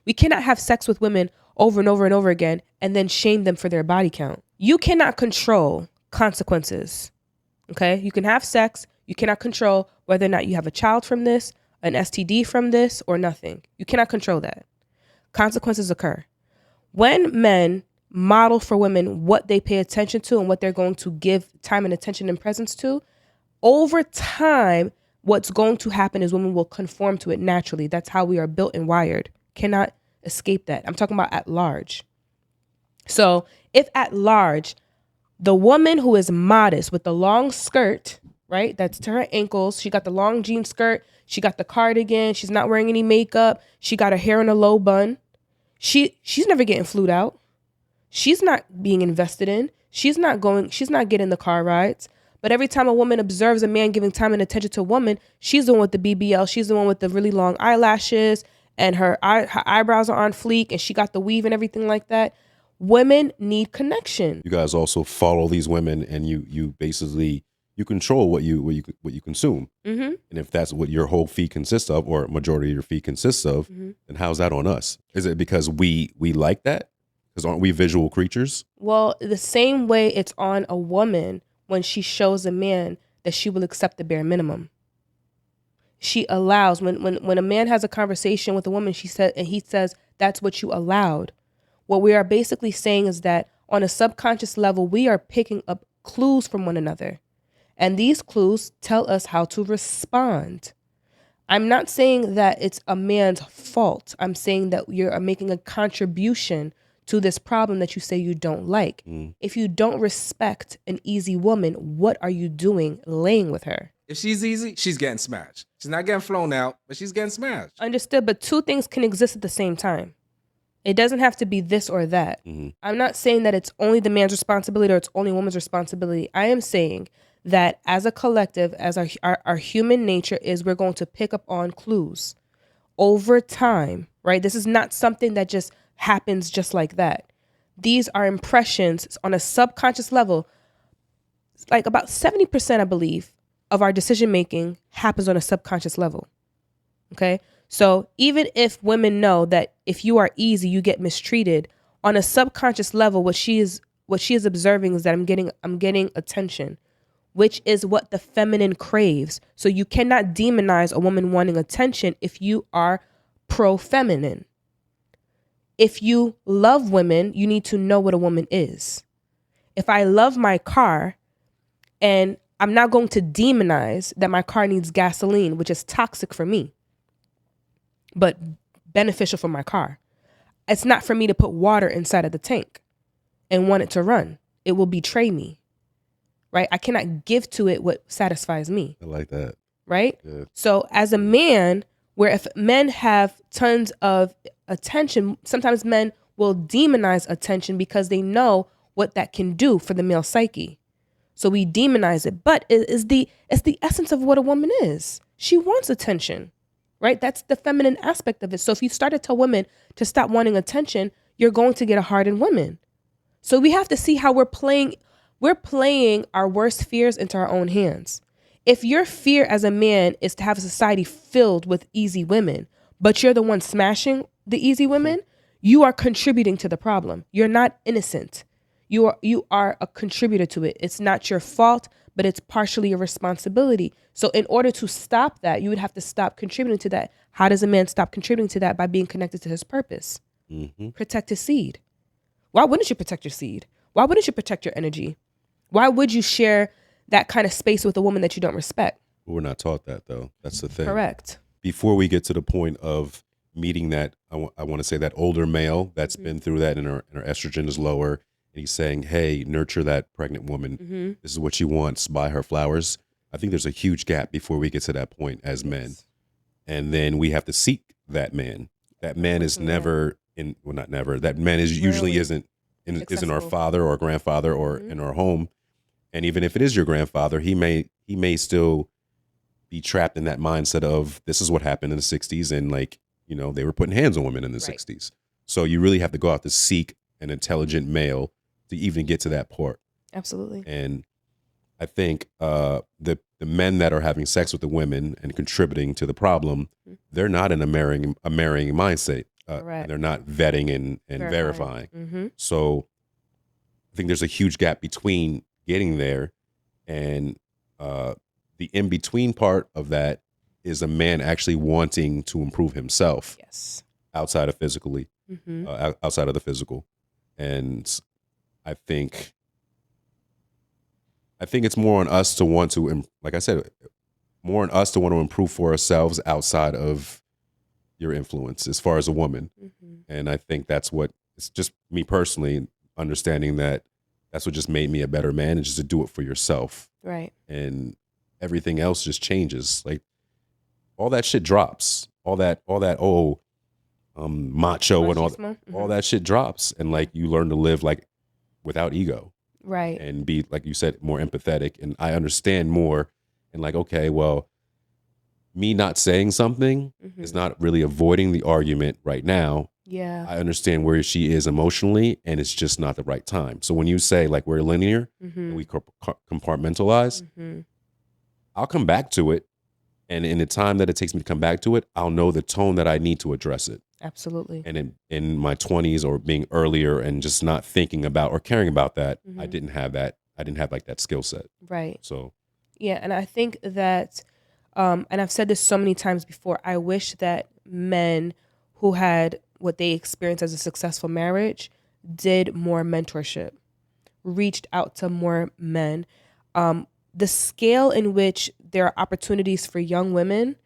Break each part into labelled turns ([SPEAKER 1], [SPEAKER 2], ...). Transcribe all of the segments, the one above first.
[SPEAKER 1] We cannot have sex with women over and over and over again and then shame them for their body count. You cannot control consequences. Okay? You can have sex. You cannot control whether or not you have a child from this, an STD from this, or nothing. You cannot control that. Consequences occur. When men model for women what they pay attention to and what they're going to give time and attention and presence to, over time, what's going to happen is women will conform to it naturally. That's how we are built and wired. Cannot escape that. I'm talking about at large. So if at large, the woman who is modest with the long skirt, right, that's to her ankles, she got the long jean skirt, she got the cardigan, she's not wearing any makeup, she got her hair in a low bun, she's never getting flued out. She's not being invested in. She's not getting the car rides. But every time a woman observes a man giving time and attention to a woman, she's the one with the BBL. She's the one with the really long eyelashes and her eyebrows are on fleek and she got the weave and everything like that. Women need connection.
[SPEAKER 2] You guys also follow these women and you basically, you control what you consume. Mm-hmm. And if that's what your whole feed consists of, or majority of your feed consists of, mm-hmm. then how's that on us? Is it because we like that? Because aren't we visual creatures?
[SPEAKER 1] Well, the same way it's on a woman when she shows a man that she will accept the bare minimum. She allows, when a man has a conversation with a woman, he says, that's what you allowed. What we are basically saying is that on a subconscious level, we are picking up clues from one another. And these clues tell us how to respond. I'm not saying that it's a man's fault. I'm saying that you're making a contribution to this problem that you say you don't like. If you don't respect an easy woman, what are you doing laying with her?
[SPEAKER 3] If she's easy, she's getting smashed. She's not getting flown out, but she's getting smashed.
[SPEAKER 1] Understood, but two things can exist at the same time. It doesn't have to be this or that. Mm-hmm. I'm not saying that it's only the man's responsibility or it's only a woman's responsibility. I am saying that as a collective, as our human nature is, we're going to pick up on clues over time, right? This is not something that just happens just like that. These are impressions on a subconscious level. Like about 70%, I believe, of our decision making happens on a subconscious level. Okay? So even if women know that if you are easy, you get mistreated, on a subconscious level, what she is observing is that I'm getting attention, which is what the feminine craves. So you cannot demonize a woman wanting attention if you are pro-feminine. If you love women, you need to know what a woman is. If I love my car and I'm not going to demonize that my car needs gasoline, which is toxic for me, but beneficial for my car. It's not for me to put water inside of the tank and want it to run. It will betray me, right? I cannot give to it what satisfies me.
[SPEAKER 2] I like that.
[SPEAKER 1] Right?
[SPEAKER 2] Yeah.
[SPEAKER 1] So as a man, where if men have tons of attention, sometimes men will demonize attention because they know what that can do for the male psyche. So we demonize it, but it's the essence of what a woman is. She wants attention, right? That's the feminine aspect of it. So if you start to tell women to stop wanting attention, you're going to get a hardened woman. So we have to see how we're playing our worst fears into our own hands. If your fear as a man is to have a society filled with easy women, but you're the one smashing the easy women, you are contributing to the problem. You're not innocent. You are a contributor to it. It's not your fault, but it's partially your responsibility. So in order to stop that, you would have to stop contributing to that. How does a man stop contributing to that? By being connected to his purpose. Mm-hmm. Protect his seed. Why wouldn't you protect your seed? Why wouldn't you protect your energy? Why would you share that kind of space with a woman that you don't respect?
[SPEAKER 2] We're not taught that, though. That's the thing.
[SPEAKER 1] Correct.
[SPEAKER 2] Before we get to the point of meeting that, I want to say that older male that's been through that and her estrogen is lower, and he's saying, hey, nurture that pregnant woman. Mm-hmm. This is what she wants. Buy her flowers. I think there's a huge gap before we get to that point as men. And then we have to seek that man. That man is never in, well, not never. That man is usually isn't our father or grandfather or in our home. And even if it is your grandfather, he may still be trapped in that mindset of this is what happened in the 60s. And like, you know, they were putting hands on women in the 60s. So you really have to go out to seek an intelligent male to even get to that part.
[SPEAKER 1] Absolutely.
[SPEAKER 2] And I think the men that are having sex with the women and contributing to the problem, they're not in a marrying mindset. and they're not vetting and verifying.
[SPEAKER 1] Mm-hmm.
[SPEAKER 2] So I think there's a huge gap between getting there and the in-between part of that is a man actually wanting to improve himself.
[SPEAKER 1] Yes.
[SPEAKER 2] Outside of physically,
[SPEAKER 1] Mm-hmm.
[SPEAKER 2] outside of the physical. And I think it's more on us to want to, like I said, more on us to want to improve for ourselves outside of your influence as far as a woman.
[SPEAKER 1] Mm-hmm.
[SPEAKER 2] And I think that's what, it's just me personally understanding that that's what just made me a better man, and just to do it for yourself.
[SPEAKER 1] Right.
[SPEAKER 2] And everything else just changes. Like all that shit drops. All that, macho and all that shit drops. And like you learn to live like without ego.
[SPEAKER 1] Right.
[SPEAKER 2] And be, like you said, more empathetic. And I understand more. And like, okay, well, me not saying something is not really avoiding the argument right now.
[SPEAKER 1] Yeah.
[SPEAKER 2] I understand where she is emotionally, and it's just not the right time. So when you say like we're linear and we compartmentalize, I'll come back to it. And in the time that it takes me to come back to it, I'll know the tone that I need to address it.
[SPEAKER 1] Absolutely.
[SPEAKER 2] And in my 20s or being earlier and just not thinking about or caring about that, I didn't have that. I didn't have like that skill set.
[SPEAKER 1] Right.
[SPEAKER 2] So.
[SPEAKER 1] Yeah. And I think that, and I've said this so many times before, I wish that men who had what they experienced as a successful marriage did more mentorship, reached out to more men. The scale in which there are opportunities for young women,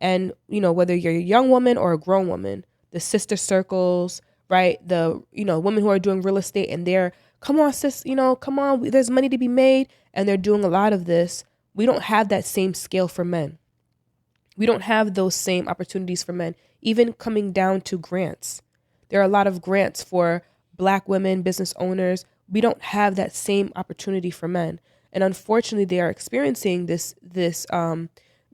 [SPEAKER 1] and, you know, whether you're a young woman or a grown woman, the sister circles, right? The, you know, women who are doing real estate and they're, come on, sis, you know, come on, there's money to be made. And they're doing a lot of this. We don't have that same scale for men. We don't have those same opportunities for men, even coming down to grants. There are a lot of grants for Black women, business owners. We don't have that same opportunity for men. And unfortunately, they are experiencing this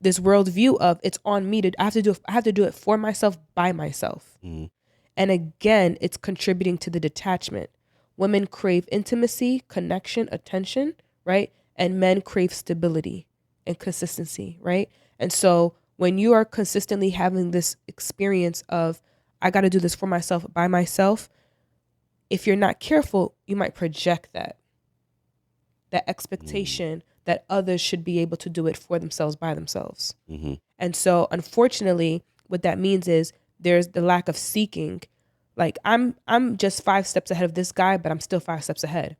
[SPEAKER 1] worldview of it's on me I have to do it for myself, by myself. And again, it's contributing to the detachment. Women crave intimacy, connection, attention, right? And men crave stability and consistency, right? And so when you are consistently having this experience of, I got to do this for myself, by myself, if you're not careful, you might project that expectation that others should be able to do it for themselves, by themselves. And so unfortunately, what that means is there's the lack of seeking. Like I'm just 5 steps ahead of this guy, but I'm still 5 steps ahead.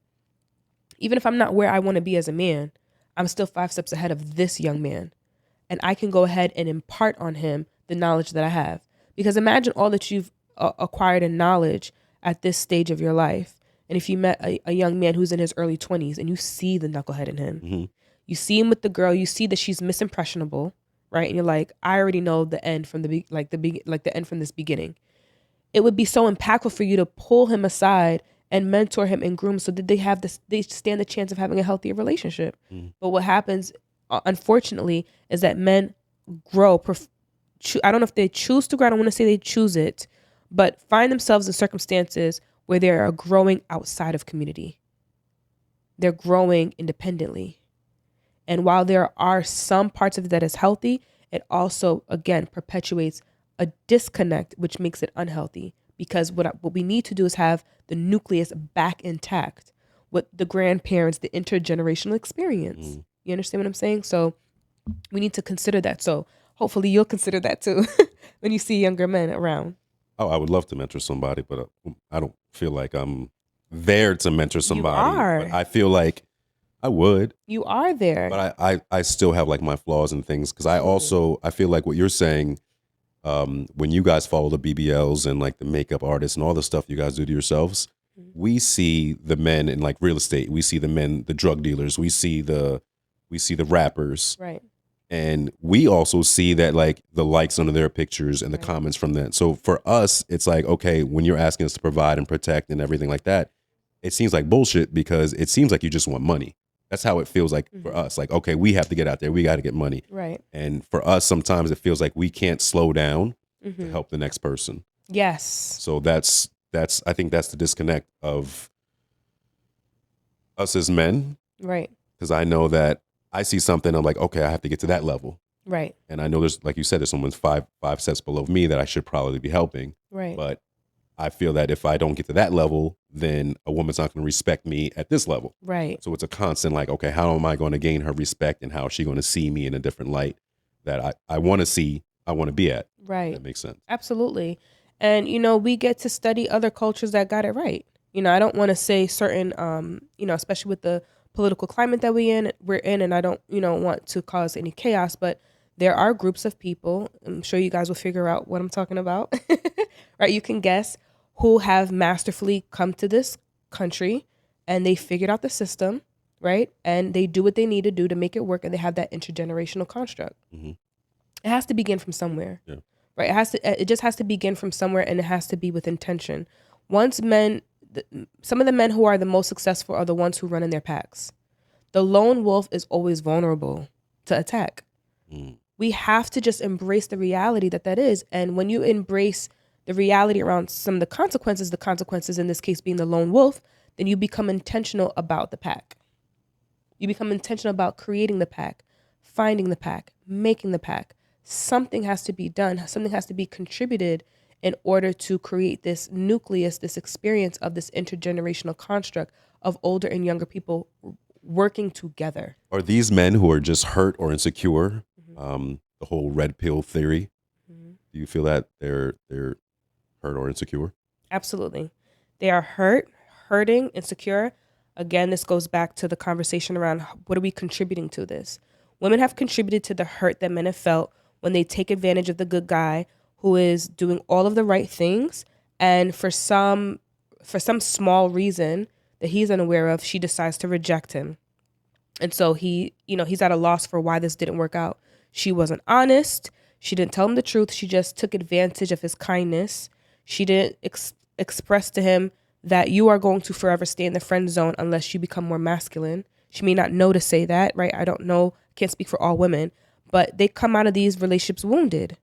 [SPEAKER 1] Even if I'm not where I want to be as a man, I'm still 5 steps ahead of this young man. And I can go ahead and impart on him the knowledge that I have. Because imagine all that you've acquired in knowledge at this stage of your life. And if you met a young man who's in his early 20s and you see the knucklehead in him, you see him with the girl, you see that she's misimpressionable, right? And you're like, I already know the end from the end from this beginning. It would be so impactful for you to pull him aside and mentor him and groom so that they stand the chance of having a healthier relationship. But what happens, unfortunately, is that men grow. I don't know if they choose to grow. I don't want to say they choose it, but find themselves in circumstances where they are growing outside of community. They're growing independently. And while there are some parts of it that is healthy, it also, again, perpetuates a disconnect, which makes it unhealthy. Because what we need to do is have the nucleus back intact with the grandparents, the intergenerational experience. You understand what I'm saying? So we need to consider that. So hopefully you'll consider that too when you see younger men around.
[SPEAKER 2] Oh, I would love to mentor somebody, but I don't feel like I'm there to mentor somebody.
[SPEAKER 1] You are.
[SPEAKER 2] But I feel like I would.
[SPEAKER 1] You are there.
[SPEAKER 2] But I still have like my flaws and things. Because I feel like what you're saying, when you guys follow the BBLs and like the makeup artists and all the stuff you guys do to yourselves, we see the men in like real estate. We see the men, the drug dealers. We see the rappers.
[SPEAKER 1] Right.
[SPEAKER 2] And we also see that like the likes under their pictures and the comments from that. So for us, it's like, okay, when you're asking us to provide and protect and everything like that, it seems like bullshit because it seems like you just want money. That's how it feels like for us. Like, okay, we have to get out there. We got to get money.
[SPEAKER 1] Right.
[SPEAKER 2] And for us, sometimes it feels like we can't slow down to help the next person.
[SPEAKER 1] Yes.
[SPEAKER 2] So that's I think that's the disconnect of us as men.
[SPEAKER 1] Right.
[SPEAKER 2] Because I know that I see something, I'm like, okay, I have to get to that level.
[SPEAKER 1] Right.
[SPEAKER 2] And I know there's, like you said, there's someone's five steps below me that I should probably be helping.
[SPEAKER 1] Right.
[SPEAKER 2] But I feel that if I don't get to that level, then a woman's not going to respect me at this level.
[SPEAKER 1] Right.
[SPEAKER 2] So it's a constant like, okay, how am I going to gain her respect, and how is she going to see me in a different light that I want to see, I want to be at.
[SPEAKER 1] Right.
[SPEAKER 2] That makes sense.
[SPEAKER 1] Absolutely. And, we get to study other cultures that got it right. I don't want to say certain, especially with the political climate that we're in, and I don't, want to cause any chaos, but there are groups of people, I'm sure you guys will figure out what I'm talking about, right? You can guess, who have masterfully come to this country and they figured out the system, right? And they do what they need to do to make it work, and they have that intergenerational construct.
[SPEAKER 2] Mm-hmm.
[SPEAKER 1] It has to begin from somewhere,
[SPEAKER 2] yeah.
[SPEAKER 1] right? It just has to begin from somewhere, and it has to be with intention. Some of the men who are the most successful are the ones who run in their packs. The lone wolf is always vulnerable to attack.
[SPEAKER 2] Mm.
[SPEAKER 1] We have to just embrace the reality that is. And when you embrace the reality around some of the consequences in this case being the lone wolf, then you become intentional about the pack. You become intentional about creating the pack, finding the pack, making the pack. Something has to be done. Something has to be contributed in order to create this nucleus, this experience of this intergenerational construct of older and younger people working together.
[SPEAKER 2] Are these men who are just hurt or insecure, the whole red pill theory, do you feel that they're hurt or insecure?
[SPEAKER 1] Absolutely. They are hurting, insecure. Again, this goes back to the conversation around what are we contributing to this? Women have contributed to the hurt that men have felt when they take advantage of the good guy who is doing all of the right things, and for some small reason that he's unaware of, she decides to reject him. And so he's at a loss for why this didn't work out. She wasn't honest. She didn't tell him the truth. She just took advantage of his kindness. She didn't express to him that you are going to forever stay in the friend zone unless you become more masculine. She may not know to say that, right? I don't know. Can't speak for all women, but they come out of these relationships wounded,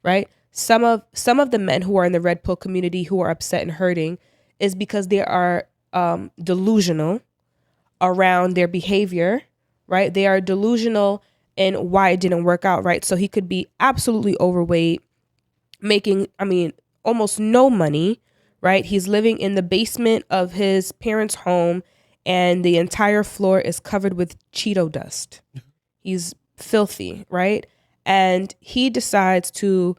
[SPEAKER 1] right? Some of the men who are in the red pill community who are upset and hurting is because they are delusional around their behavior, right? They are delusional in why it didn't work out, right? So he could be absolutely overweight, making, almost no money, right? He's living in the basement of his parents' home, and the entire floor is covered with Cheeto dust. He's filthy, right? And he decides to,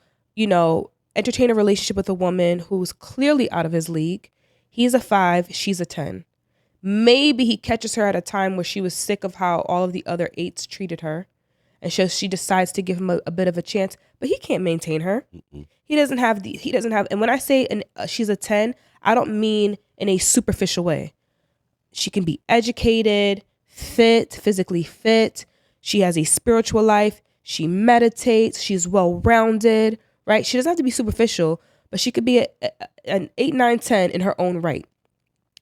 [SPEAKER 1] entertain a relationship with a woman who's clearly out of his league. He's a 5, she's a 10. Maybe he catches her at a time where she was sick of how all of the other 8s treated her. And so she decides to give him a bit of a chance, but he can't maintain her. Mm-mm. He doesn't have, and when I say she's a 10, I don't mean in a superficial way. She can be educated, fit, physically fit. She has a spiritual life. She meditates. She's well-rounded, right? She doesn't have to be superficial, but she could be an 8, 9, 10 in her own right.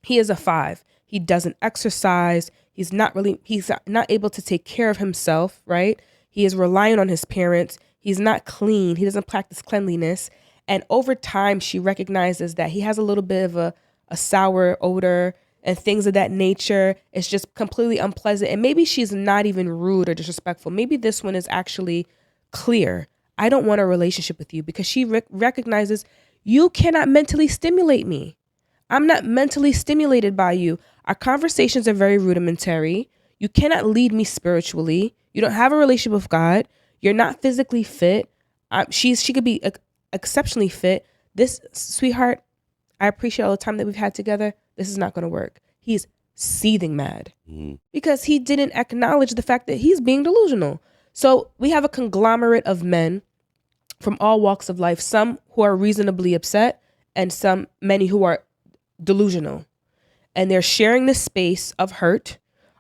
[SPEAKER 1] He is a 5. He doesn't exercise. He's not able to take care of himself, right? He is relying on his parents. He's not clean. He doesn't practice cleanliness. And over time, she recognizes that he has a little bit of a sour odor and things of that nature. It's just completely unpleasant. And maybe she's not even rude or disrespectful. Maybe this one is actually clear. I don't want a relationship with you, because she recognizes you cannot mentally stimulate me. I'm not mentally stimulated by you. Our conversations are very rudimentary. You cannot lead me spiritually. You don't have a relationship with God. You're not physically fit. She could be exceptionally fit. This, sweetheart, I appreciate all the time that we've had together. This is not going to work. He's seething mad because he didn't acknowledge the fact that he's being delusional. So we have a conglomerate of men from all walks of life, some who are reasonably upset and many who are delusional. And they're sharing this space of hurt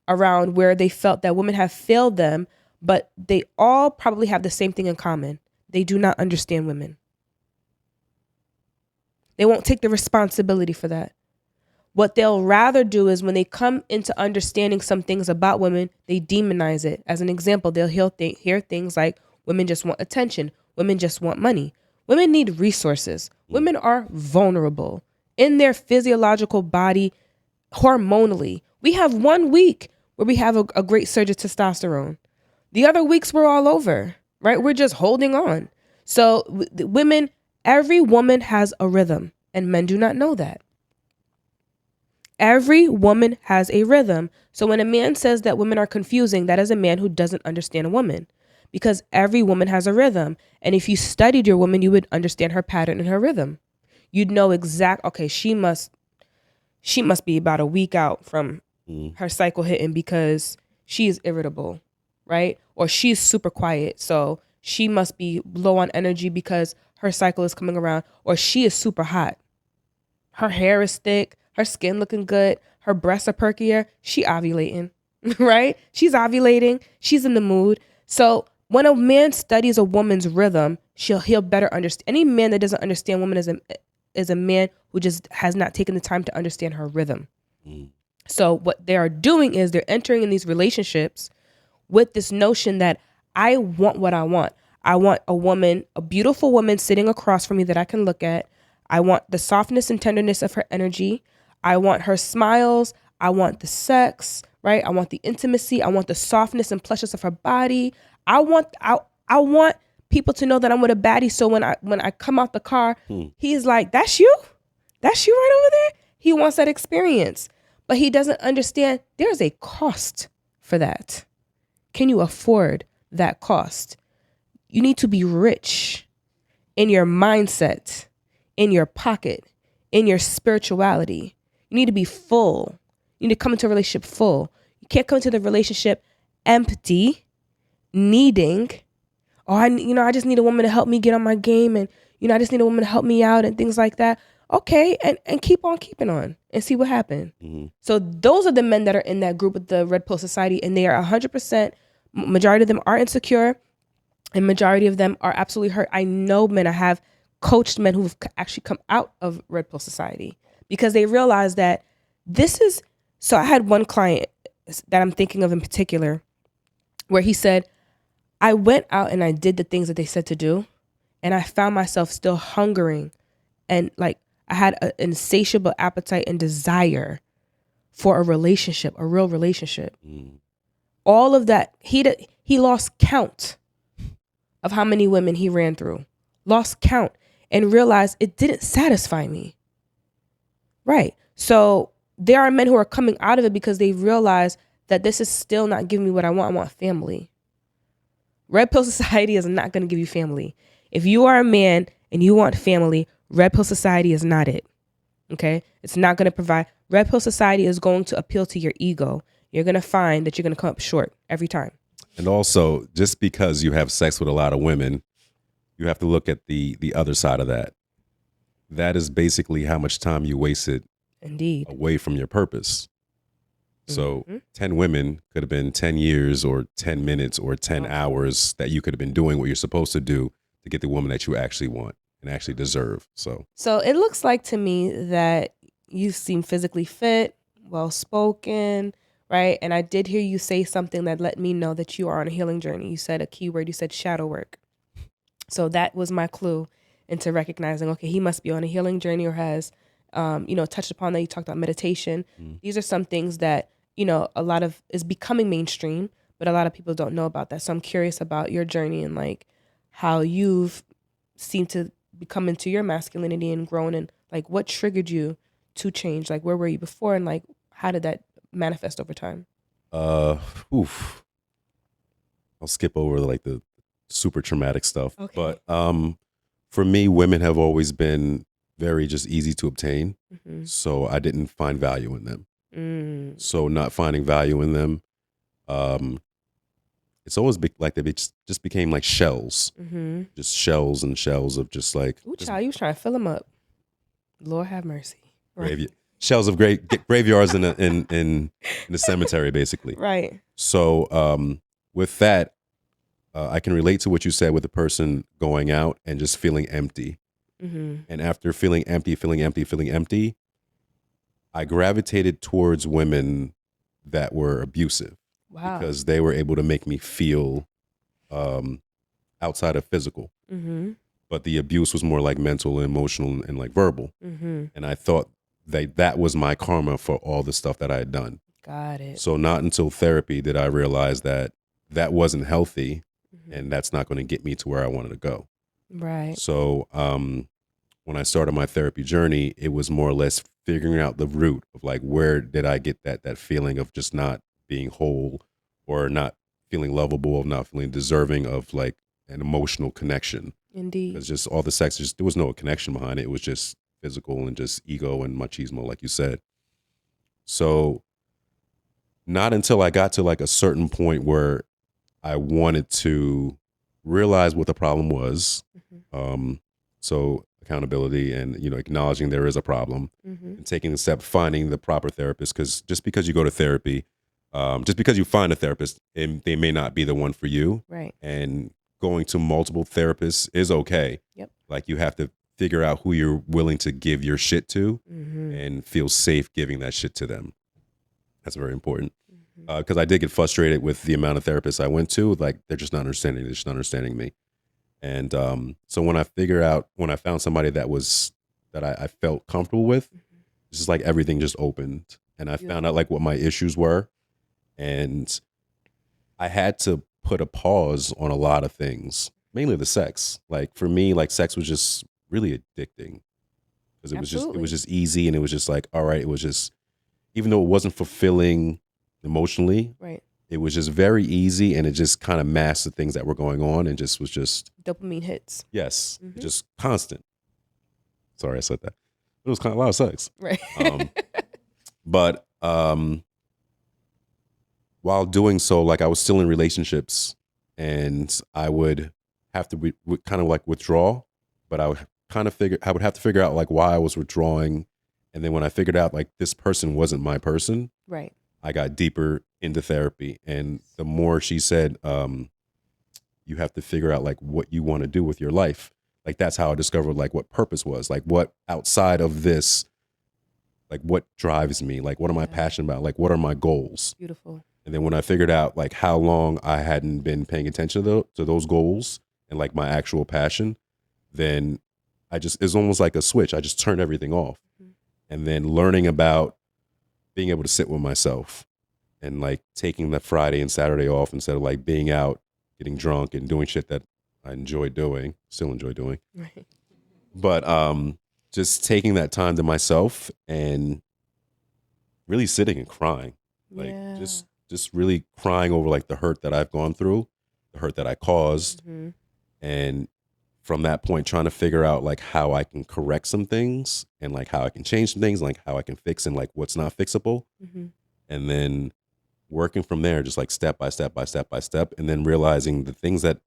[SPEAKER 1] around where they felt that women have failed them, but they all probably have the same thing in common. They do not understand women. They won't take the responsibility for that. What they'll rather do is when they come into understanding some things about women, they demonize it. As an example, they'll hear things like women just want attention. Women just want money. Women need resources. Women are vulnerable in their physiological body, hormonally. We have 1 week where we have a great surge of testosterone. The other weeks we're all over. right? We're just holding on. So women, every woman has a rhythm, and men do not know that. Every woman has a rhythm. So when a man says that women are confusing, that is a man who doesn't understand a woman, because every woman has a rhythm. And if you studied your woman, you would understand her pattern and her rhythm. You'd know okay, she must be about a week out from her cycle hitting because she is irritable, right? Or she's super quiet, so she must be low on energy because her cycle is coming around. Or she is super hot. Her hair is thick, her skin looking good, her breasts are perkier, she ovulating, right? She's ovulating, she's in the mood. So when a man studies a woman's rhythm, he'll better understand. Any man that doesn't understand women is a man who just has not taken the time to understand her rhythm. So what they are doing is they're entering in these relationships with this notion that I want what I want. I want a woman, a beautiful woman sitting across from me that I can look at. I want the softness and tenderness of her energy. I want her smiles. I want the sex, right? I want the intimacy. I want the softness and plushness of her body. I want people to know that I'm with a baddie. So when I come out the car, he's like, "That's you? That's you right over there?" He wants that experience, but he doesn't understand there's a cost for that. Can you afford that cost? You need to be rich in your mindset, in your pocket, in your spirituality. You need to be full. You need to come into a relationship full. You can't come into the relationship empty, needing, I just need a woman to help me get on my game, and I just need a woman to help me out and things like that. Okay, and keep on keeping on and see what happens. So those are the men that are in that group with the Red Pill Society, and they are 100%, majority of them are insecure, and majority of them are absolutely hurt. I know men, I have coached men who've actually come out of Red Pill Society because they realize that so I had one client that I'm thinking of in particular where he said, I went out and I did the things that they said to do, and I found myself still hungering, and like I had an insatiable appetite and desire for a relationship, a real relationship. All of that, he lost count of how many women he ran through, lost count, and realized it didn't satisfy me. Right. So there are men who are coming out of it because they realize that this is still not giving me what I want. I want family. Red Pill Society is not going to give you family. If you are a man and you want family, Red Pill Society is not it. Okay? It's not going to provide. Red Pill Society is going to appeal to your ego. You're going to find that you're going to come up short every time.
[SPEAKER 2] And also, just because you have sex with a lot of women, you have to look at the other side of that. That is basically how much time you wasted
[SPEAKER 1] Indeed.
[SPEAKER 2] away from your purpose. So 10 women could have been 10 years or 10 minutes or 10 hours that you could have been doing what you're supposed to do to get the woman that you actually want and actually deserve. So
[SPEAKER 1] it looks like to me that you seem physically fit, well-spoken, right? And I did hear you say something that let me know that you are on a healing journey. You said a keyword, you said shadow work. So that was my clue into recognizing, okay, he must be on a healing journey or has, touched upon that. You talked about meditation. These are some things that, a lot of is becoming mainstream, but a lot of people don't know about that. So I'm curious about your journey and like how you've seemed to become into your masculinity and grown, and like what triggered you to change? Like where were you before, and like how did that manifest over time?
[SPEAKER 2] I'll skip over like the super traumatic stuff.
[SPEAKER 1] Okay.
[SPEAKER 2] But for me, women have always been very just easy to obtain. So I didn't find value in them. So not finding value in them, it's always like they just became like shells, just shells and shells of just like.
[SPEAKER 1] Ooh, child, you was trying to fill them up. Lord have mercy. Right.
[SPEAKER 2] Shells of graveyards in the cemetery, basically.
[SPEAKER 1] Right.
[SPEAKER 2] So with that, I can relate to what you said with the person going out and just feeling empty. And after feeling empty, I gravitated towards women that were abusive.
[SPEAKER 1] Wow.
[SPEAKER 2] Because they were able to make me feel outside of physical. But the abuse was more like mental and emotional and like verbal. And I thought that was my karma for all the stuff that I had done.
[SPEAKER 1] Got it.
[SPEAKER 2] So not until therapy did I realize that wasn't healthy. and that's not going to get me to where I wanted to go.
[SPEAKER 1] Right.
[SPEAKER 2] So when I started my therapy journey, it was more or less figuring out the root of like, where did I get that feeling of just not being whole, or not feeling lovable, of not feeling deserving of like an emotional connection.
[SPEAKER 1] Indeed.
[SPEAKER 2] Because just all the sex, there was no connection behind it. It was just physical and just ego and machismo, like you said. So not until I got to like a certain point where I wanted to realize what the problem was. So accountability and, acknowledging there is a problem, and taking the step, finding the proper therapist. Because just because you go to therapy, just because you find a therapist, they may not be the one for you.
[SPEAKER 1] Right.
[SPEAKER 2] And going to multiple therapists is okay.
[SPEAKER 1] Yep.
[SPEAKER 2] Like, you have to figure out who you're willing to give your shit to, and feel safe giving that shit to them. That's very important. Because I did get frustrated with the amount of therapists I went to. Like, they're just not understanding me. And so when I found somebody that I felt comfortable with, it's just like everything just opened, and I found out like what my issues were, and I had to put a pause on a lot of things, mainly the sex. Like, for me, like, sex was just really addicting, because it was just easy, and it was just like, all right, it was just, even though it wasn't fulfilling emotionally,
[SPEAKER 1] right,
[SPEAKER 2] it was just very easy, and it just kind of masked the things that were going on, and just was just
[SPEAKER 1] dopamine hits.
[SPEAKER 2] Yes, just constant. Sorry, I said that. It was kind of a lot of sex,
[SPEAKER 1] right?
[SPEAKER 2] But while doing so, like, I was still in relationships, and I would have to kind of like withdraw, but I would have to figure out like why I was withdrawing, and then when I figured out like this person wasn't my person,
[SPEAKER 1] right,
[SPEAKER 2] I got deeper into therapy. And the more she said, you have to figure out like what you want to do with your life. Like, that's how I discovered like what purpose was, like what outside of this, like what drives me, like what am I passionate about, like what are my goals.
[SPEAKER 1] Beautiful.
[SPEAKER 2] And then when I figured out like how long I hadn't been paying attention to those goals and like my actual passion, then it's almost like a switch. I just turned everything off. And then learning about being able to sit with myself, and like taking the Friday and Saturday off instead of like being out, getting drunk and doing shit that I still enjoy doing.
[SPEAKER 1] Right.
[SPEAKER 2] But just taking that time to myself and really sitting and crying. Like, just really crying over like the hurt that I've gone through, the hurt that I caused. And from that point, trying to figure out like how I can correct some things, and like how I can change some things, like how I can fix and like what's not fixable. And then working from there, just like step by step by step by step, and then realizing the things that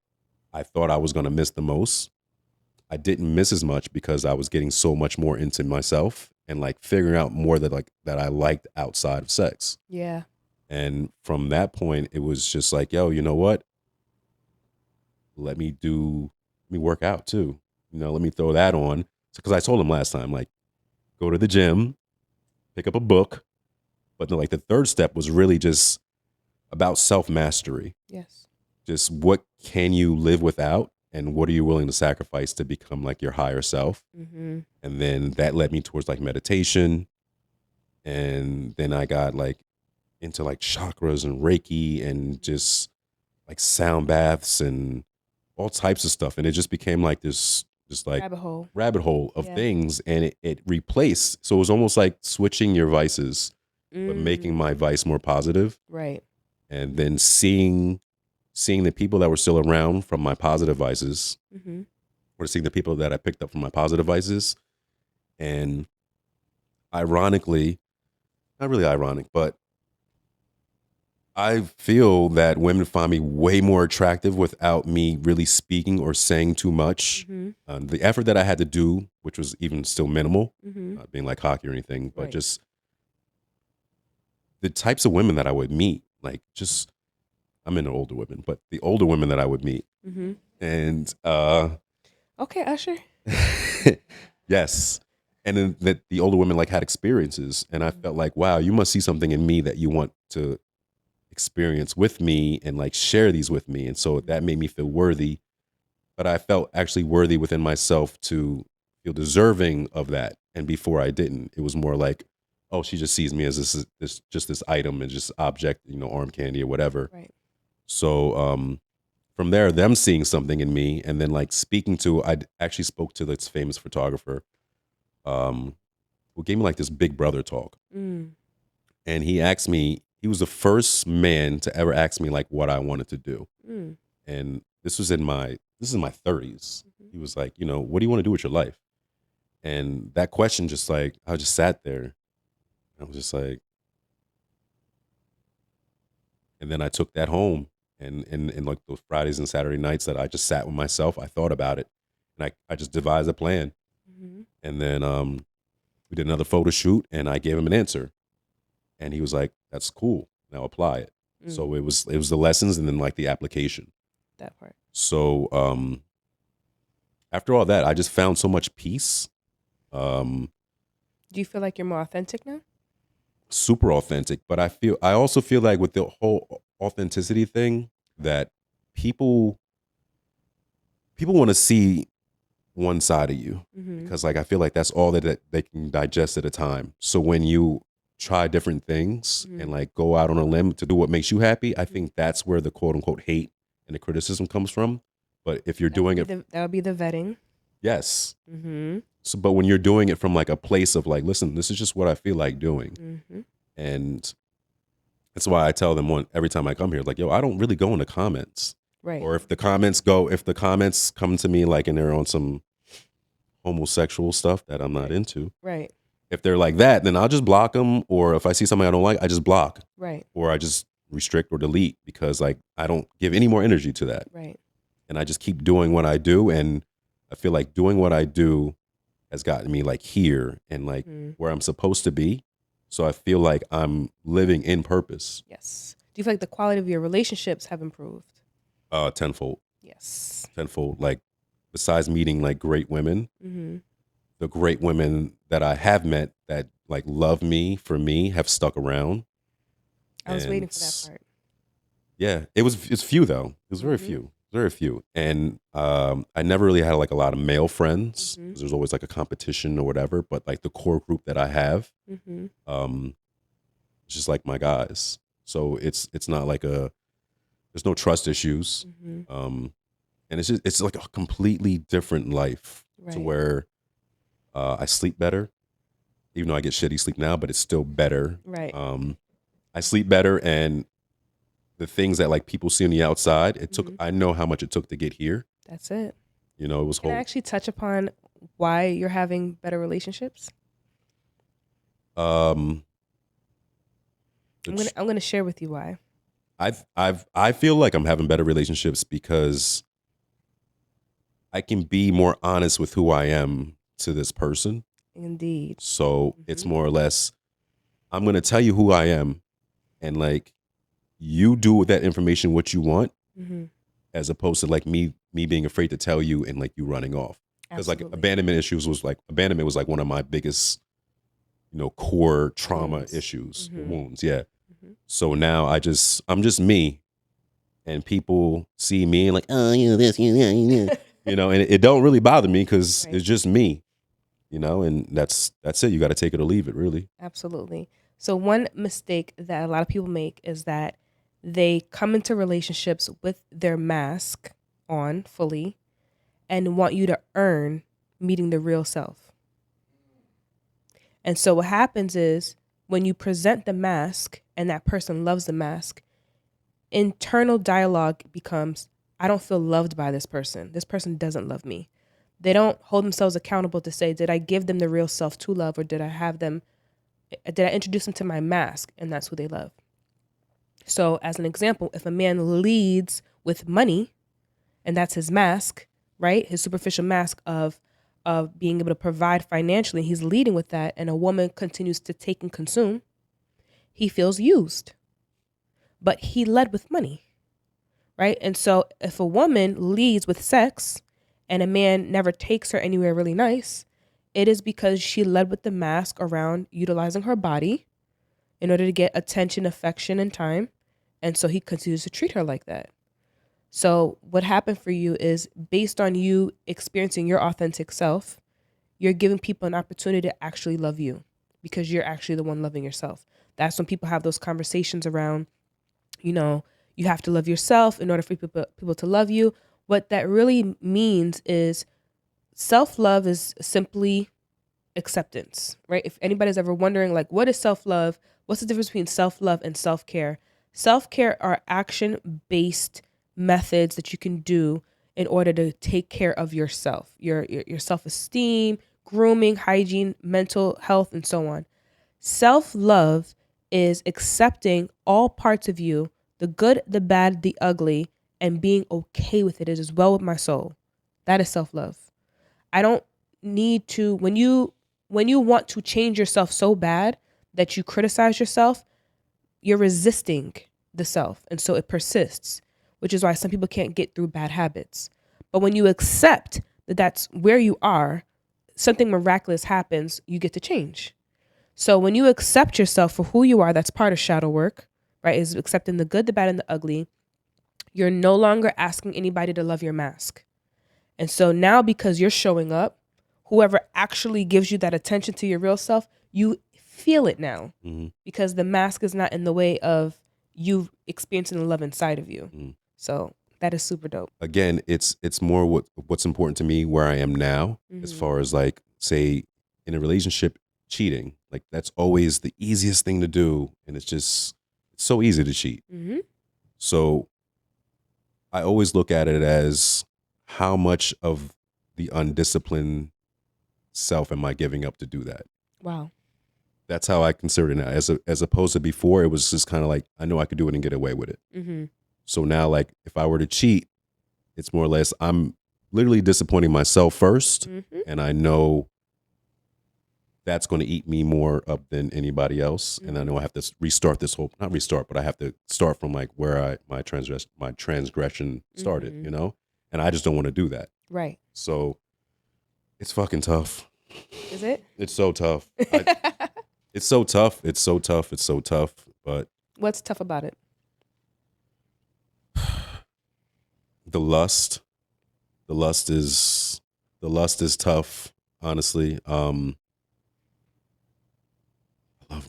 [SPEAKER 2] I thought I was going to miss the most, I didn't miss as much, because I was getting so much more into myself and like figuring out more that I liked outside of sex.
[SPEAKER 1] Yeah.
[SPEAKER 2] And from that point, it was just like, yo, you know what? Let me work out too. Let me throw that on. Because I told him last time, like, go to the gym, pick up a book. But then, like, the third step was really just about self-mastery.
[SPEAKER 1] Yes.
[SPEAKER 2] Just what can you live without, and what are you willing to sacrifice to become like your higher self? And then that led me towards like meditation. And then I got like into like chakras and Reiki and just like sound baths and all types of stuff. And it just became like this just like rabbit hole of things. And it replaced. So it was almost like switching your vices, but making my vice more positive.
[SPEAKER 1] Right. And
[SPEAKER 2] then seeing the people that were still around from my positive vices, or seeing the people that I picked up from my positive vices. And ironically, not really ironic, but I feel that women find me way more attractive without me really speaking or saying too much. The effort that I had to do, which was even still minimal, not being like cocky or anything, but just the types of women that I would meet, like just, I'm into older women, but the older women that I would meet. And
[SPEAKER 1] okay, Usher.
[SPEAKER 2] Yes. And then that the older women like had experiences, and I felt like, wow, you must see something in me that you want to experience with me and like share these with me. And so that made me feel worthy, but I felt actually worthy within myself to feel deserving of that. And before I didn't, it was more like, oh, she just sees me as this item and just object, arm candy or whatever.
[SPEAKER 1] Right.
[SPEAKER 2] So from there, them seeing something in me, and then like speaking to, I actually spoke to this famous photographer, who gave me like this big brother talk.
[SPEAKER 1] Mm.
[SPEAKER 2] And he asked me, he was the first man to ever ask me like what I wanted to do.
[SPEAKER 1] Mm.
[SPEAKER 2] And this is in my 30s. He was like, what do you want to do with your life? And that question just like, I just sat there. I was just like, and then I took that home, and like those Fridays and Saturday nights that I just sat with myself, I thought about it, and I just devised a plan.
[SPEAKER 1] Mm-hmm.
[SPEAKER 2] And then we did another photo shoot, and I gave him an answer, and he was like, "That's cool. Now apply it."
[SPEAKER 1] Mm.
[SPEAKER 2] So it was the lessons and then like the application.
[SPEAKER 1] That part.
[SPEAKER 2] So after all that, I just found so much peace.
[SPEAKER 1] Do you feel like you're more authentic now?
[SPEAKER 2] Super authentic, but I also feel like with the whole authenticity thing that people want to see one side of you, because like I feel like that's all that they can digest at a time. So when you try different things and like go out on a limb to do what makes you happy, I think that's where the quote unquote hate and the criticism comes from. But if you're doing it,
[SPEAKER 1] that would be the vetting.
[SPEAKER 2] yes.
[SPEAKER 1] Mm-hmm.
[SPEAKER 2] So, but when you're doing it from like a place of like, listen, this is just what I feel like doing.
[SPEAKER 1] Mm-hmm.
[SPEAKER 2] And that's why I tell them every time I come here, like, yo, I don't really go into comments.
[SPEAKER 1] Right.
[SPEAKER 2] Or if the comments come to me like and they're on some homosexual stuff that I'm not into.
[SPEAKER 1] Right.
[SPEAKER 2] If they're like that, then I'll just block them. Or if I see something I don't like, I just block.
[SPEAKER 1] Right.
[SPEAKER 2] Or I just restrict or delete, because like I don't give any more energy to that.
[SPEAKER 1] Right.
[SPEAKER 2] And I just keep doing what I do. And I feel like doing what I do has gotten me like here and like where I'm supposed to be. So I feel like I'm living in purpose.
[SPEAKER 1] Yes. Do you feel like the quality of your relationships have improved?
[SPEAKER 2] Tenfold.
[SPEAKER 1] Yes.
[SPEAKER 2] Tenfold. Like besides meeting like great women, the great women that I have met that like love me for me have stuck around.
[SPEAKER 1] I was waiting for that part.
[SPEAKER 2] Yeah, it's few though. It was very few. Very few. And I never really had like a lot of male friends, because there's always like a competition or whatever. But like the core group that I have, it's just like my guys. So it's not like there's no trust issues. And it's like a completely different life to where I sleep better, even though I get shitty sleep now, but it's still better.
[SPEAKER 1] Right.
[SPEAKER 2] I sleep better, and the things that like people see on the outside, it took, I know how much it took to get here.
[SPEAKER 1] That's it.
[SPEAKER 2] It was
[SPEAKER 1] Can I actually touch upon why you're having better relationships? I'm gonna share with you why.
[SPEAKER 2] I feel like I'm having better relationships because I can be more honest with who I am to this person.
[SPEAKER 1] Indeed.
[SPEAKER 2] So it's more or less, I'm gonna tell you who I am, and like you do with that information what you want, as opposed to like me being afraid to tell you and like you running off. Because like abandonment was like one of my biggest, core trauma issues, wounds. Yeah. So now I'm just me, and people see me and like, oh, this, that, and it don't really bother me because it's just me, and that's it. You got to take it or leave it, really.
[SPEAKER 1] Absolutely. So one mistake that a lot of people make is that they come into relationships with their mask on fully and want you to earn meeting the real self. And so what happens is when you present the mask and that person loves the mask, internal dialogue becomes, I don't feel loved by this person. This person doesn't love me. They don't hold themselves accountable to say, did I give them the real self to love, or did I introduce them to my mask and that's who they love? So as an example, if a man leads with money and that's his mask, right? His superficial mask of being able to provide financially, he's leading with that, and a woman continues to take and consume, he feels used. But he led with money, right? And so if a woman leads with sex and a man never takes her anywhere really nice, it is because she led with the mask around utilizing her body in order to get attention, affection, and time. And so he continues to treat her like that. So what happened for you is, based on you experiencing your authentic self, you're giving people an opportunity to actually love you because you're actually the one loving yourself. That's when people have those conversations around, you have to love yourself in order for people to love you. What that really means is self-love is simply acceptance, right? If anybody's ever wondering, like, what is self-love? What's the difference between self-love and self-care? Self-care are action-based methods that you can do in order to take care of yourself, your self-esteem, grooming, hygiene, mental health, and so on. Self-love is accepting all parts of you, the good, the bad, the ugly, and being okay with it as well with my soul. That is self-love. I don't need to, when you want to change yourself so bad that you criticize yourself, you're resisting the self. And so it persists, which is why some people can't get through bad habits. But when you accept that that's where you are, something miraculous happens, you get to change. So when you accept yourself for who you are, that's part of shadow work, right? Is accepting the good, the bad, and the ugly. You're no longer asking anybody to love your mask. And so now, because you're showing up, whoever actually gives you that attention to your real self, you feel it now, because the mask is not in the way of you experiencing the love inside of you. So that is super dope.
[SPEAKER 2] Again, it's more what's important to me where I am now, as far as, like, say, in a relationship, cheating. Like, that's always the easiest thing to do, and it's so easy to cheat. So I always look at it as, how much of the undisciplined self am I giving up to do that?
[SPEAKER 1] Wow.
[SPEAKER 2] That's how I consider it now. As opposed to before, it was just kind of like, I know I could do it and get away with it. So now, like, if I were to cheat, it's more or less, I'm literally disappointing myself first, and I know that's going to eat me more up than anybody else. And I know I have to restart this whole, not restart, but I have to start from, like, where my transgression started, you know? And I just don't want to do that.
[SPEAKER 1] Right.
[SPEAKER 2] So it's fucking tough.
[SPEAKER 1] Is it?
[SPEAKER 2] It's so tough. It's so tough. It's so tough. It's so tough. But
[SPEAKER 1] what's tough about it?
[SPEAKER 2] The lust is tough, honestly. I love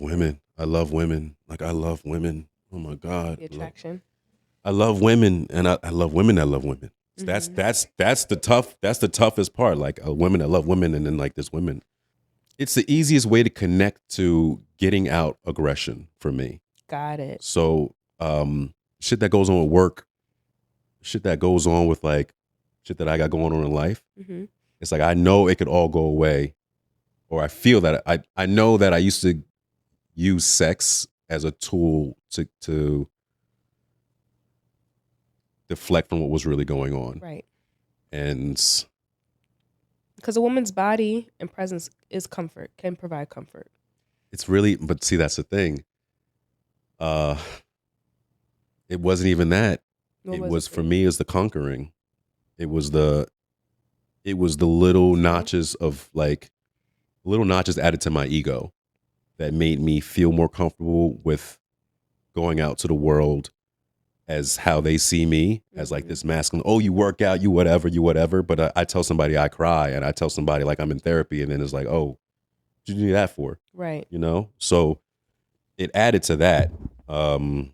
[SPEAKER 2] women. Like, I love women. Oh my God.
[SPEAKER 1] The attraction.
[SPEAKER 2] I love women, and I love women that love women. That's the toughest part. Like, a women that love women, and then, like, there's women. It's the easiest way to connect to getting out aggression for me.
[SPEAKER 1] Got it.
[SPEAKER 2] So shit that goes on with work, shit that goes on with, like, shit that I got going on in life. It's like, I know it could all go away, or I feel that I know that I used to use sex as a tool to deflect from what was really going on.
[SPEAKER 1] Right.
[SPEAKER 2] And
[SPEAKER 1] because a woman's body and presence is comfort, can provide comfort.
[SPEAKER 2] It's really, but see, that's the thing. It wasn't even that. For me, is the conquering. It was the little notches of, like, little notches added to my ego that made me feel more comfortable with going out to the world as how they see me, as, like, this masculine, oh, you work out, you whatever. But I tell somebody I cry, and I tell somebody, like, I'm in therapy, and then it's like, oh, what you do that for?
[SPEAKER 1] Right.
[SPEAKER 2] You know? So it added to that. And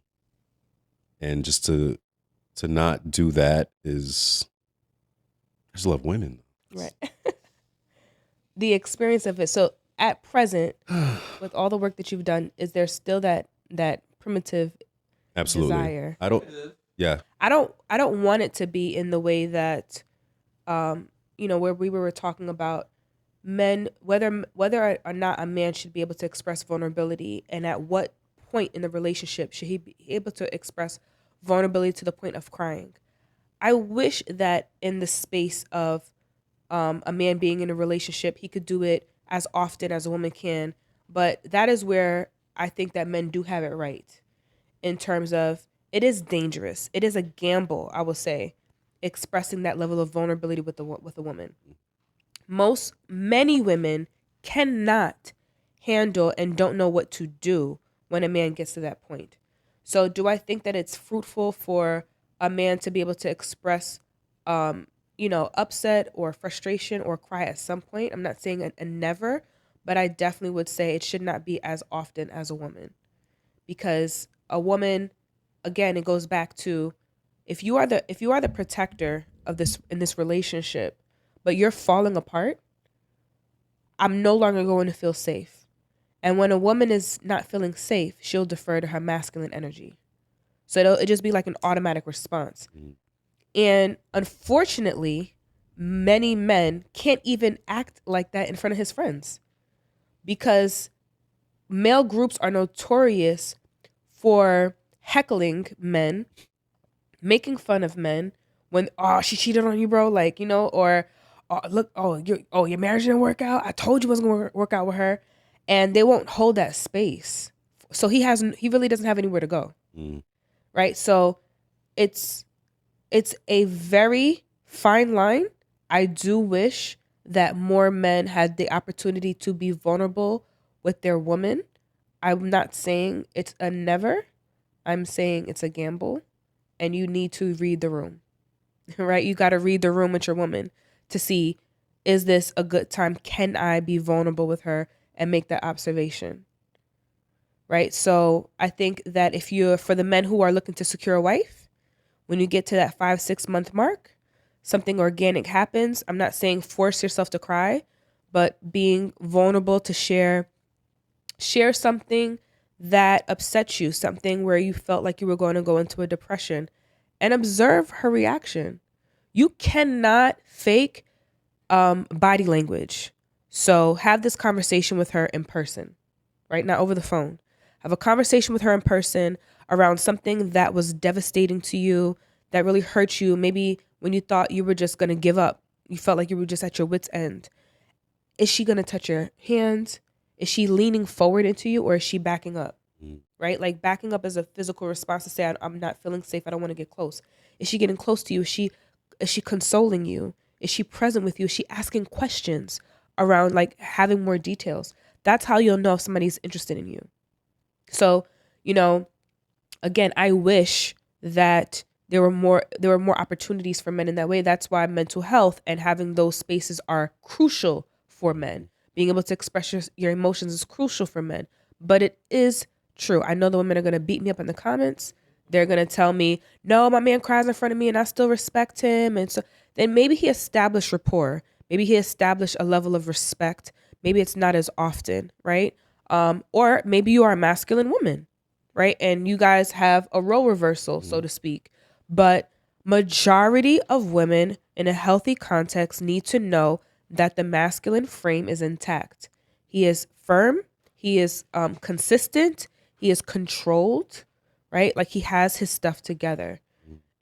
[SPEAKER 2] just to not do that is, I just love women.
[SPEAKER 1] Right. The experience of it. So at present, with all the work that you've done, is there still that primitive
[SPEAKER 2] Absolutely.
[SPEAKER 1] desire?
[SPEAKER 2] I don't
[SPEAKER 1] want it to be in the way that, where we were talking about men, whether or not a man should be able to express vulnerability, and at what point in the relationship should he be able to express vulnerability to the point of crying. I wish that in the space of a man being in a relationship, he could do it as often as a woman can. But that is where I think that men do have it right, in terms of, it is dangerous. It is a gamble, I will say, expressing that level of vulnerability with a woman. Many women cannot handle and don't know what to do when a man gets to that point. So do I think that it's fruitful for a man to be able to express, upset or frustration or cry at some point? I'm not saying a never, but I definitely would say it should not be as often as a woman, because a woman again, it goes back to if you are the protector of this in this relationship, but you're falling apart, I'm no longer going to feel safe. And when a woman is not feeling safe, she'll defer to her masculine energy. So it'll just be like an automatic response. And unfortunately, many men can't even act like that in front of his friends because male groups are notorious for heckling men, making fun of men when, oh, she cheated on you, bro, like, you know, or oh, look, your marriage didn't work out. I told you it wasn't going to work out with her. And they won't hold that space. So he really doesn't have anywhere to go. Right? So it's a very fine line. I do wish that more men had the opportunity to be vulnerable with their woman. I'm not saying it's a never. I'm saying it's a gamble, and you need to read the room, right? You got to read the room with your woman to see, is this a good time? Can I be vulnerable with her and make that observation, right? So I think that for the men who are looking to secure a wife, when you get to that 5-6 month mark, something organic happens. I'm not saying force yourself to cry, but being vulnerable to share something that upsets you, something where you felt like you were going to go into a depression, and observe her reaction. You cannot fake body language. So have this conversation with her in person, right? Not over the phone. Have a conversation with her in person around something that was devastating to you, that really hurt you. Maybe when you thought you were just going to give up, you felt like you were just at your wit's end. Is she going to touch your hand? Is she leaning forward into you, or is she backing up? Right? Like backing up is a physical response to say, I'm not feeling safe. I don't want to get close. Is she getting close to you? Is she consoling you? Is she present with you? Is she asking questions around like having more details? That's how you'll know if somebody's interested in you. So, again, I wish that there were more opportunities for men in that way. That's why mental health and having those spaces are crucial for men. Being able to express your emotions is crucial for men. But it is true. I know the women are going to beat me up in the comments. They're going to tell me, no, my man cries in front of me and I still respect him. And so then maybe he established rapport. Maybe he established a level of respect. Maybe it's not as often, right? Or maybe you are a masculine woman, right? And you guys have a role reversal, so to speak. But majority of women in a healthy context need to know that the masculine frame is intact. He is firm. He is consistent. He is controlled, right? Like he has his stuff together.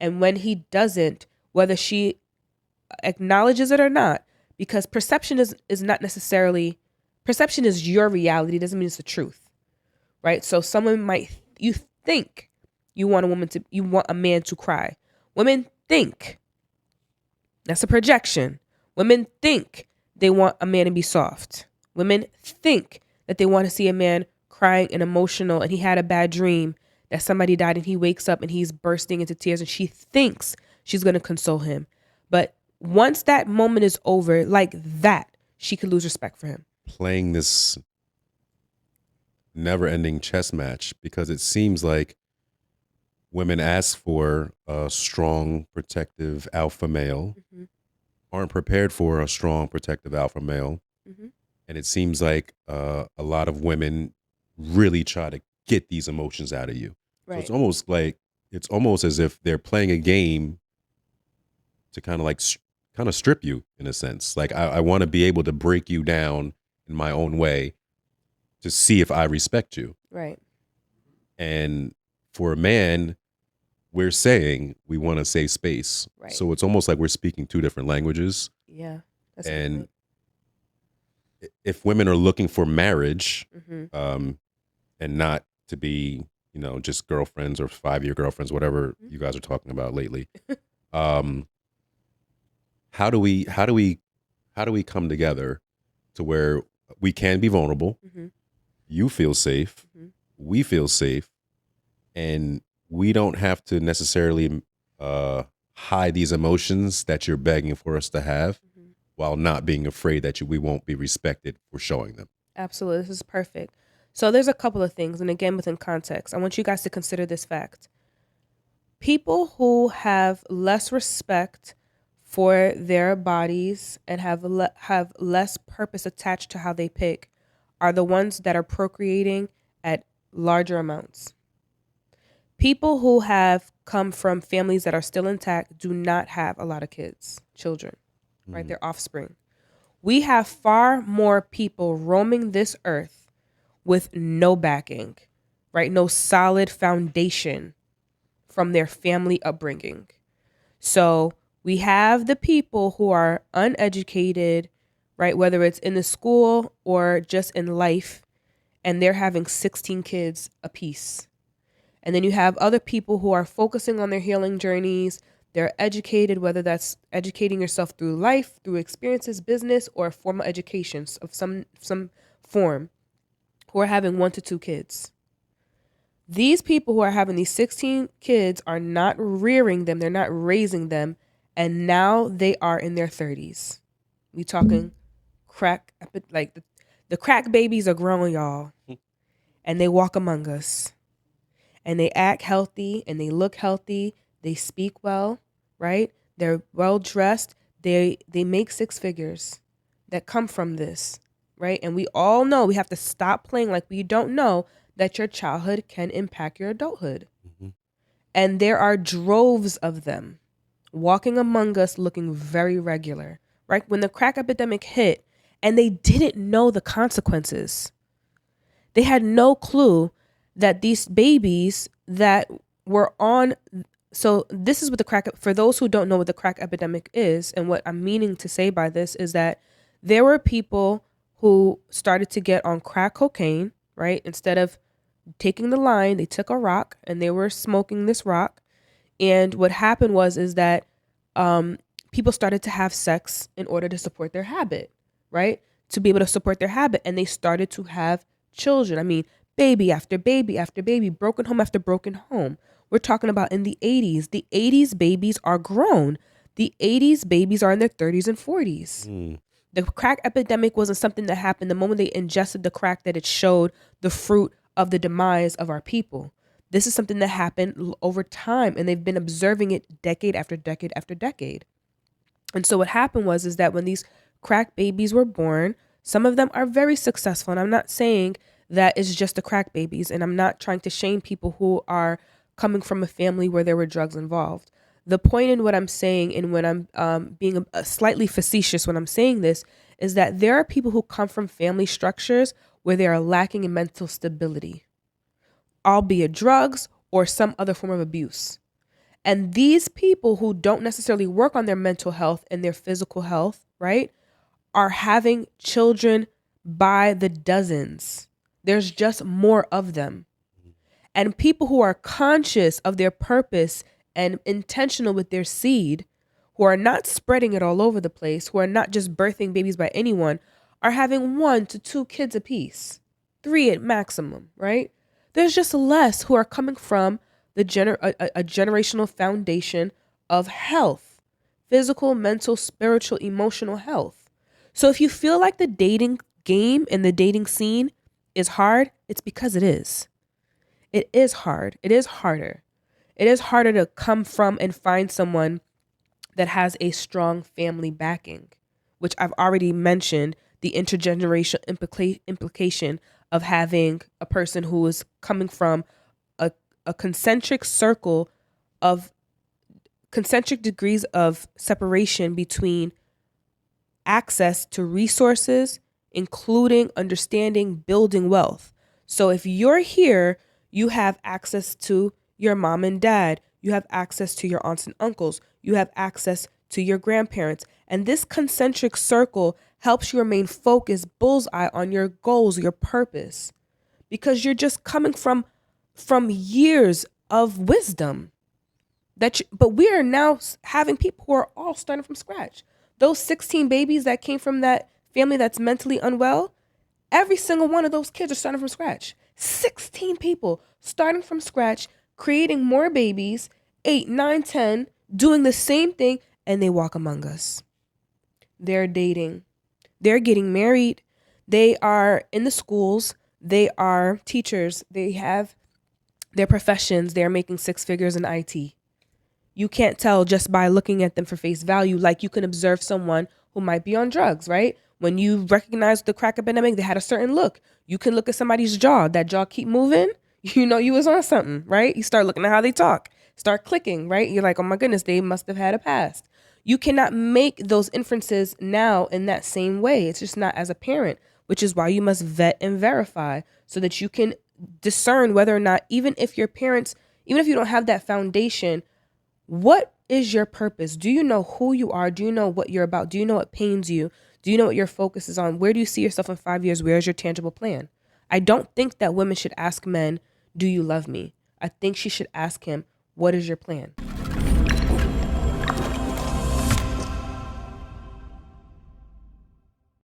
[SPEAKER 1] And when he doesn't, whether she acknowledges it or not, because perception is not necessarily, perception is your reality, doesn't mean it's the truth, right? So you think you want a man to cry. Women think, that's a projection. Women think they want a man to be soft. Women think that they want to see a man crying and emotional and he had a bad dream that somebody died and he wakes up and he's bursting into tears and she thinks she's going to console him. But once that moment is over, like that, she could lose respect for him.
[SPEAKER 2] Playing this never-ending chess match, because it seems like women ask for a strong, protective alpha male, aren't prepared for a strong, protective alpha male. And it seems like a lot of women really try to get these emotions out of you.
[SPEAKER 1] Right.
[SPEAKER 2] So it's almost as if they're playing a game to kind of strip you in a sense. Like I want to be able to break you down in my own way to see if I respect you.
[SPEAKER 1] Right.
[SPEAKER 2] And for a man, we're saying we want a safe space.
[SPEAKER 1] Right.
[SPEAKER 2] So it's almost like we're speaking two different languages.
[SPEAKER 1] Yeah. That's
[SPEAKER 2] and if women are looking for marriage, and not to be, just girlfriends or 5-year girlfriends, whatever you guys are talking about lately, how do we come together to where we can be vulnerable? You feel safe, we feel safe, and we don't have to necessarily hide these emotions that you're begging for us to have, while not being afraid that we won't be respected for showing them.
[SPEAKER 1] Absolutely. This is perfect. So there's a couple of things. And again, within context, I want you guys to consider this fact. People who have less respect for their bodies and have less purpose attached to how they pick are the ones that are procreating at larger amounts. People who have come from families that are still intact do not have a lot of children, right? They're offspring. We have far more people roaming this earth with no backing, right? No solid foundation from their family upbringing. So we have the people who are uneducated, right? Whether it's in the school or just in life, and they're having 16 kids apiece. And then you have other people who are focusing on their healing journeys. They're educated, whether that's educating yourself through life, through experiences, business, or formal education of some form, who are having 1 to 2 kids. These people who are having these 16 kids are not rearing them. They're not raising them. And now they are in their 30s. We talking crack, like the crack babies are growing, y'all. And they walk among us. And they act healthy and they look healthy. They speak well, right? They're well dressed. They make 6 figures that come from this, right? And we all know we have to stop playing like we don't know that your childhood can impact your adulthood. Mm-hmm. And there are droves of them walking among us looking very regular, right? When the crack epidemic hit and they didn't know the consequences, they had no clue that these babies that were on. So this is what the crack, for those who don't know what the crack epidemic is, and what I'm meaning to say by this is that there were people who started to get on crack cocaine, right? Instead of taking the line, they took a rock and they were smoking this rock. And what happened is that people started to have sex in order to support their habit, right? To be able to support their habit. And they started to have children. I mean, baby after baby after baby, broken home after broken home. We're talking about in the 80s. The 80s babies are grown. The 80s babies are in their 30s and 40s. Mm. The crack epidemic wasn't something that happened the moment they ingested the crack that it showed the fruit of the demise of our people. This is something that happened over time, and they've been observing it decade after decade after decade. And so what happened is that when these crack babies were born, some of them are very successful. And I'm not saying that it's just the crack babies, and I'm not trying to shame people who are coming from a family where there were drugs involved. The point in what I'm saying, and when I'm being slightly facetious when I'm saying this, is that there are people who come from family structures where they are lacking in mental stability, albeit drugs or some other form of abuse. And these people who don't necessarily work on their mental health and their physical health, right, are having children by the dozens. There's just more of them. And people who are conscious of their purpose and intentional with their seed, who are not spreading it all over the place, who are not just birthing babies by anyone, are having 1 to 2 kids apiece, 3 at maximum, right? There's just less who are coming from a generational foundation of health, physical, mental, spiritual, emotional health. So if you feel like the dating game and the dating scene is hard, it's because it is. It is hard. It is harder. It is harder to come from and find someone that has a strong family backing, which I've already mentioned, the intergenerational implication of having a person who is coming from a concentric circle of concentric degrees of separation between access to resources, including understanding, building wealth. So if you're here, you have access to your mom and dad. You have access to your aunts and uncles. You have access to your grandparents. And this concentric circle helps you remain focused, bullseye on your goals, your purpose, because you're just coming from years of wisdom. But we are now having people who are all starting from scratch. Those 16 babies that came from that family that's mentally unwell, every single one of those kids are starting from scratch. 16 people starting from scratch, creating more babies, 8, 9, 10, doing the same thing, and they walk among us. They're dating. They're getting married. They are in the schools. They are teachers. They have their professions. They're making 6 figures in IT. You can't tell just by looking at them for face value. Like you can observe someone who might be on drugs, right? When you recognize the crack epidemic, they had a certain look. You can look at somebody's jaw. That jaw keep moving. You know you was on something, right? You start looking at how they talk. Start clicking, right? You're like, oh my goodness, they must have had a past. You cannot make those inferences now in that same way. It's just not as a parent, which is why you must vet and verify so that you can discern whether or not, even if your parents, even if you don't have that foundation, what is your purpose? Do you know who you are? Do you know what you're about? Do you know what pains you? Do you know what your focus is on? Where do you see yourself in 5 years? Where is your tangible plan? I don't think that women should ask men, do you love me? I think she should ask him, what is your plan?